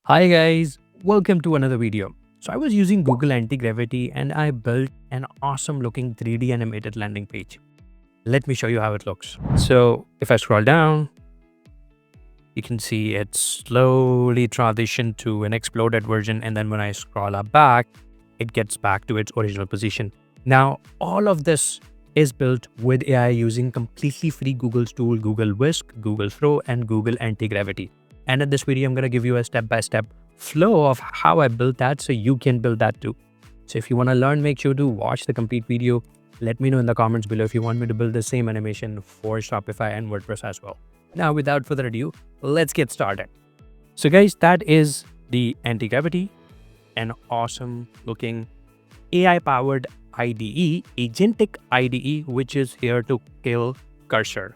Hi guys, welcome to another video. So I was using Google Antigravity and I built an awesome looking 3D animated landing page. Let me show you how it looks. So if I scroll down, you can see it slowly transitioned to an exploded version, and then when I scroll up back, it gets back to its original position. Now, all of this is built with AI using completely free Google's tool, Google Whisk, Google Flow, and Google Antigravity. And in this video, I'm going to give you a step-by-step flow of how I built that so you can build that too. So if you want to learn, make sure to watch the complete video. Let me know in the comments below if you want me to build the same animation for Shopify and WordPress as well. Now, without further ado, let's get started. So guys, that is the Antigravity, an awesome looking AI-powered IDE, agentic IDE, which is here to kill cursor.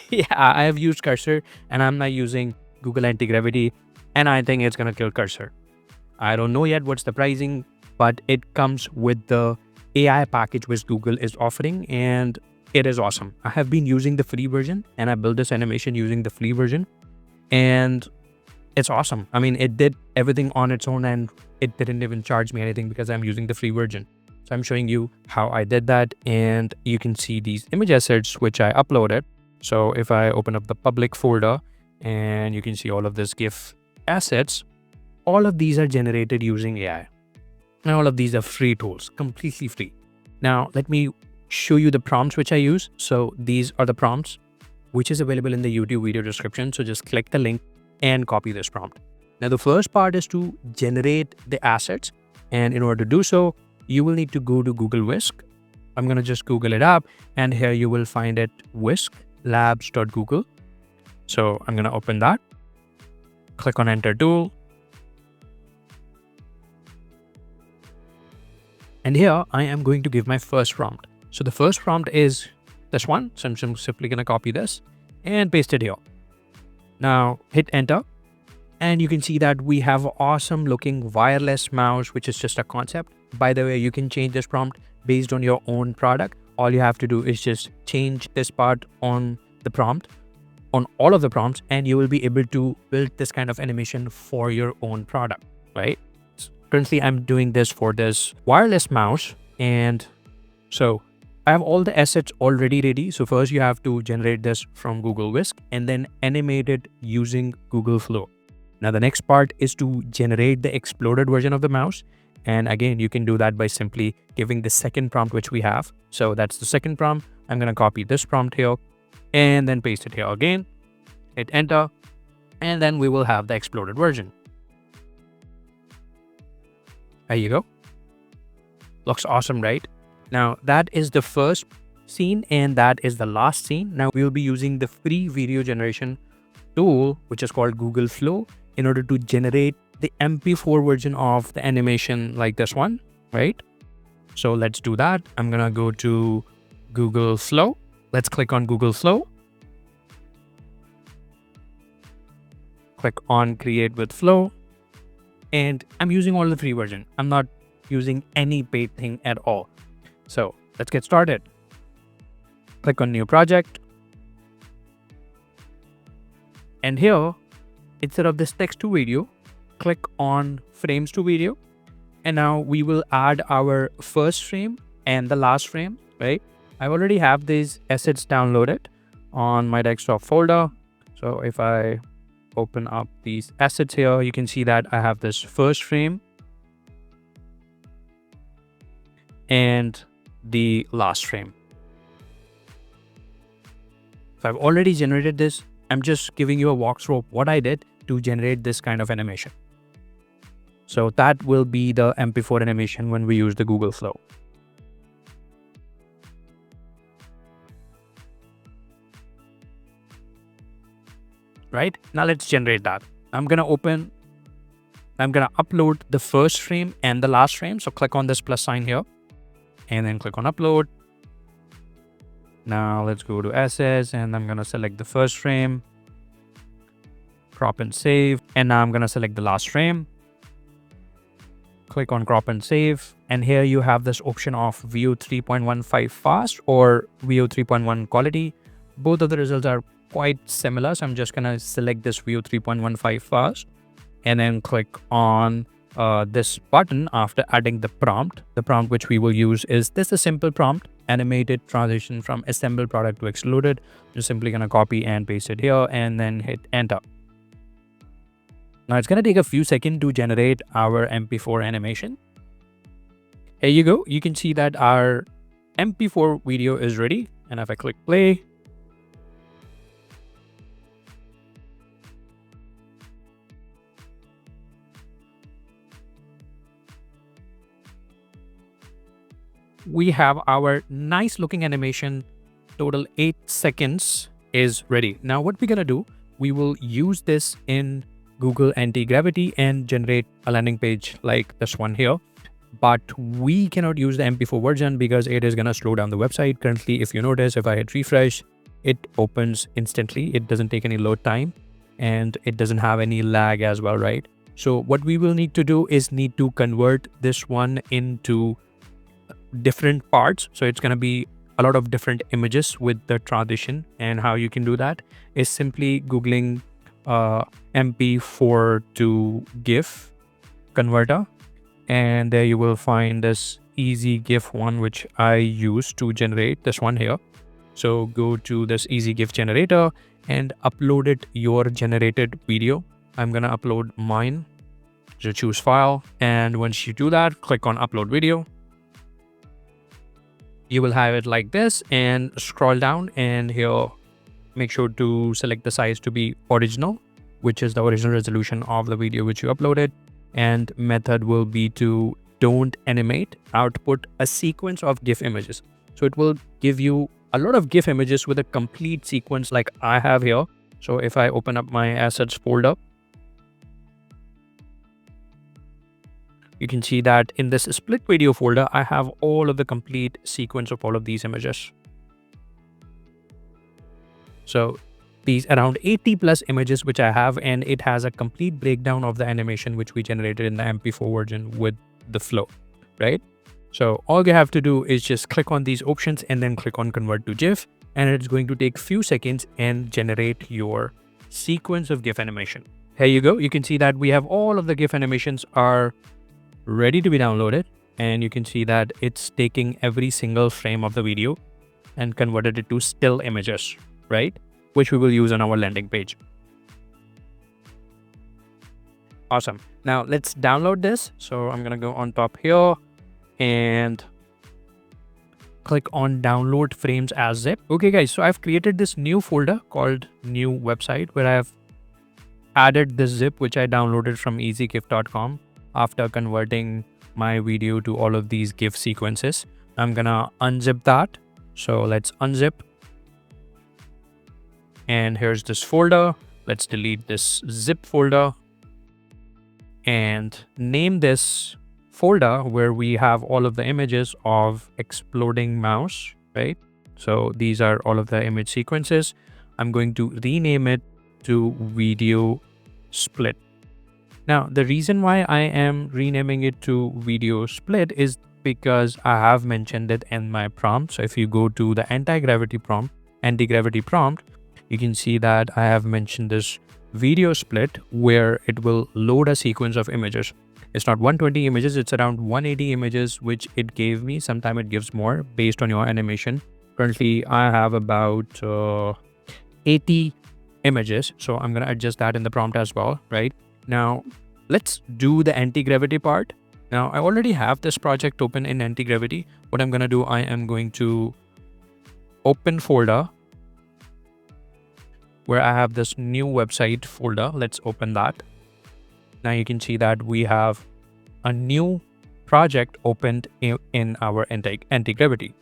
Yeah, I have used cursor and I'm not using Google Antigravity, and I think it's gonna kill cursor. I don't know yet what's the pricing, but it comes with the AI package which Google is offering, and it is awesome. I have been using the free version and I built this animation using the free version, and it's awesome. I mean, it did everything on its own and it didn't even charge me anything because I'm using the free version. So I'm showing you how I did that, and you can see these image assets which I uploaded. So if I open up the public folder, and you can see all of this GIF assets, all of these are generated using AI. And all of these are free tools, completely free. Now, let me show you the prompts which I use. So these are the prompts, which is available in the YouTube video description. So just click the link and copy this prompt. Now, the first part is to generate the assets. And in order to do so, you will need to go to Google Whisk. I'm going to just Google it up, and here you will find it, whisklabs.google. So I'm going to open that, click on Enter Tool. And here I am going to give my first prompt. So the first prompt is this one. So I'm simply going to copy this and paste it here. Now hit enter, and you can see that we have awesome looking wireless mouse, which is just a concept. By the way, you can change this prompt based on your own product. All you have to do is just change this part on the prompt, on all of the prompts, and you will be able to build this kind of animation for your own product, right? Currently, I'm doing this for this wireless mouse. And so I have all the assets already ready. So first you have to generate this from Google Whisk and then animate it using Google Flow. Now the next part is to generate the exploded version of the mouse. And again, you can do that by simply giving the second prompt which we have. So that's the second prompt. I'm going to copy this prompt here and then paste it here again, hit enter, and then we will have the exploded version. There you go. Looks awesome, right? Now that is the first scene and that is the last scene. Now we will be using the free video generation tool, which is called Google Flow, in order to generate the MP4 version of the animation like this one, right? So let's do that. I'm gonna go to Google Flow. Let's click on Google Flow. Click on Create with Flow. And I'm using all the free version. I'm not using any paid thing at all. So let's get started. Click on New Project. And here, instead of this text to video, click on Frames to Video. And now we will add our first frame and the last frame, right? I already have these assets downloaded on my desktop folder. So if I open up these assets here, you can see that I have this first frame and the last frame. So I've already generated this. I'm just giving you a walkthrough of what I did to generate this kind of animation. So that will be the MP4 animation when we use the Google Flow. Right? Now let's generate that. I'm going to upload the first frame and the last frame. So click on this plus sign here and then click on upload. Now let's go to assets and I'm going to select the first frame, crop and save. And now I'm going to select the last frame. Click on crop and save. And here you have this option of view 3.15 fast or view 3.1 quality. Both of the results are quite similar. So I'm just going to select this view 3.15 fast. and then click on this button after adding the prompt. The prompt which we will use is this, a simple prompt: animated transition from assembled product to exploded. Just simply gonna copy and paste it here and then hit enter. Now it's gonna take a few seconds to generate our MP4 animation. Here you go. You can see that our MP4 video is ready. And if I click play, we have our nice looking animation. Total 8 seconds is ready. Now what we're gonna do, we will use this in Google Antigravity and generate a landing page like this one here. But we cannot use the MP4 version because it is gonna slow down the website. Currently, if you notice, if I hit refresh, it opens instantly. It doesn't take any load time and it doesn't have any lag as well, right? So what we will need to do is need to convert this one into different parts. So it's going to be a lot of different images with the transition. And how you can do that is simply Googling MP4 to GIF converter, and there you will find this easy GIF one which I use to generate this one here. So go to this easy GIF generator and upload it your generated video. I'm gonna upload mine. So choose file, and once you do that, click on upload video. You will have it like this, and scroll down, and here make sure to select the size to be original, which is the original resolution of the video which you uploaded. And method will be to don't animate, output a sequence of GIF images. So it will give you a lot of GIF images with a complete sequence like I have here. So if I open up my assets folder, you can see that in this split video folder, I have all of the complete sequence of all of these images. So these around 80 plus images which I have, and it has a complete breakdown of the animation which we generated in the MP4 version with the flow, right? So all you have to do is just click on these options and then click on convert to GIF, and it's going to take few seconds and generate your sequence of GIF animation. Here you go. You can see that we have all of the GIF animations are ready to be downloaded, and you can see that it's taking every single frame of the video and converted it to still images, right? Which we will use on our landing page. Awesome. Now let's download this. So I'm gonna go on top here and click on download frames as zip. Okay guys, so I've created this new folder called new website where I have added this zip which I downloaded from easygif.com after converting my video to all of these GIF sequences. I'm gonna unzip that. So let's unzip. And here's this folder. Let's delete this zip folder and name this folder where we have all of the images of exploding mouse, right? So these are all of the image sequences. I'm going to rename it to video split. Now, the reason why I am renaming it to video split is because I have mentioned it in my prompt. So if you go to the anti-gravity prompt, you can see that I have mentioned this video split where it will load a sequence of images. It's not 120 images, it's around 180 images, which it gave me. Sometimes it gives more based on your animation. Currently, I have about 80 images. So I'm going to adjust that in the prompt as well, right? Now, let's do the anti-gravity part. Now, I already have this project open in anti-gravity. What I'm going to do, I am going to open folder where I have this new website folder. Let's open that. Now you can see that we have a new project opened in our anti-gravity.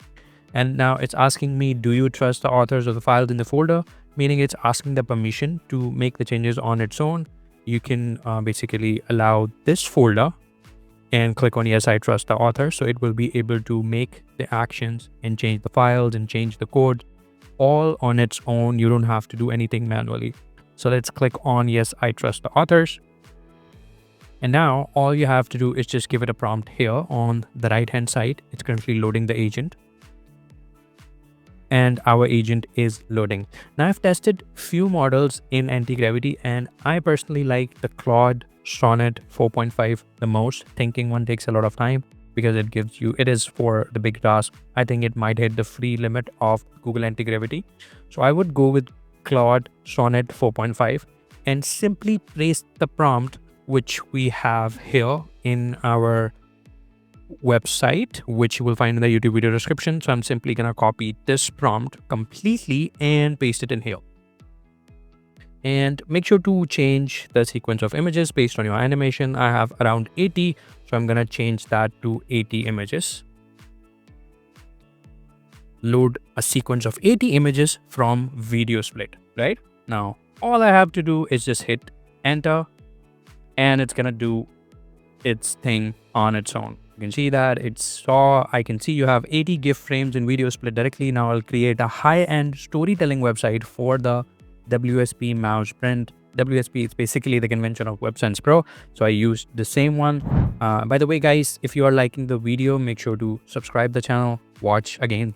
And now it's asking me, do you trust the authors of the files in the folder? Meaning it's asking the permission to make the changes on its own. You can basically allow this folder and click on yes, I trust the author. So it will be able to make the actions and change the files and change the code all on its own. You don't have to do anything manually. So let's click on yes, I trust the authors. And now all you have to do is just give it a prompt here on the right hand side. It's currently loading the agent. and our agent is loading. Now I've tested few models in anti-gravity, and I personally like the Claude Sonnet 4.5 the most. Thinking one takes a lot of time because it is for the big task. I think it might hit the free limit of Google Antigravity. So I would go with Claude Sonnet 4.5 and simply paste the prompt which we have here in our website, which you will find in the YouTube video description. So I'm simply gonna copy this prompt completely and paste it in here. And make sure to change the sequence of images based on your animation. I have around 80, so I'm gonna change that to 80 images. Load a sequence of 80 images from video split. Right now, all I have to do is just hit enter, and it's gonna do its thing on its own. You can see that I can see you have 80 GIF frames in video split directly. Now I'll create a high-end storytelling website for the WSP mouse print. WSP is basically the convention of WebSensePro. So I used the same one. By the way, guys, if you are liking the video, make sure to subscribe the channel. Watch again.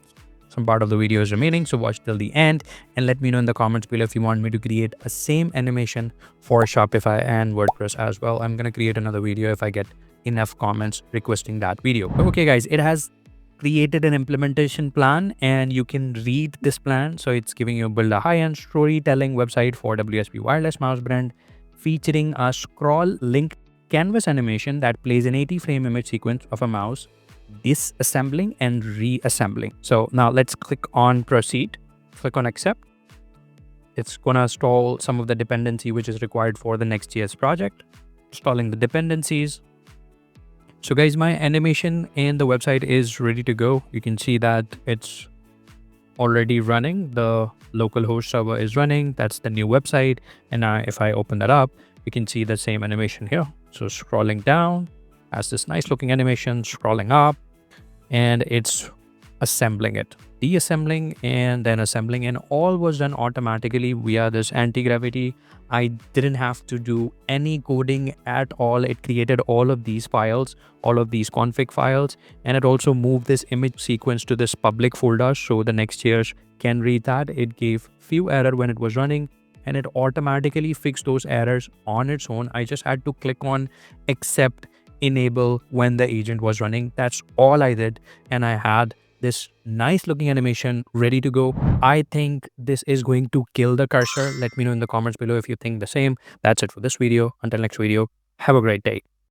Some part of the video is remaining, so watch till the end and let me know in the comments below if you want me to create a same animation for Shopify and WordPress as well. I'm gonna create another video if I get enough comments requesting that video. Okay guys, it has created an implementation plan and you can read this plan. So it's giving you build a high-end storytelling website for WSP wireless mouse brand featuring a scroll link canvas animation that plays an 80 frame image sequence of a mouse disassembling and reassembling. So now let's click on proceed, click on accept. It's gonna install some of the dependency which is required for the Next.js project. Installing the dependencies. So guys, my animation and the website is ready to go. You can see that it's already running. The local host server is running. That's the new website. And if I open that up, you can see the same animation here. So scrolling down, has this nice looking animation, scrolling up, and it's assembling it, deassembling and then assembling, and all was done automatically via this anti-gravity. I didn't have to do any coding at all. It created all of these files, all of these config files, and it also moved this image sequence to this public folder so the Next.js can read that. It gave few error when it was running and it automatically fixed those errors on its own. I just had to click on accept enable when the agent was running. That's all I did, and I had this nice looking animation ready to go. I think this is going to kill the cursor. Let me know in the comments below if you think the same. That's it for this video. Until next video, have a great day.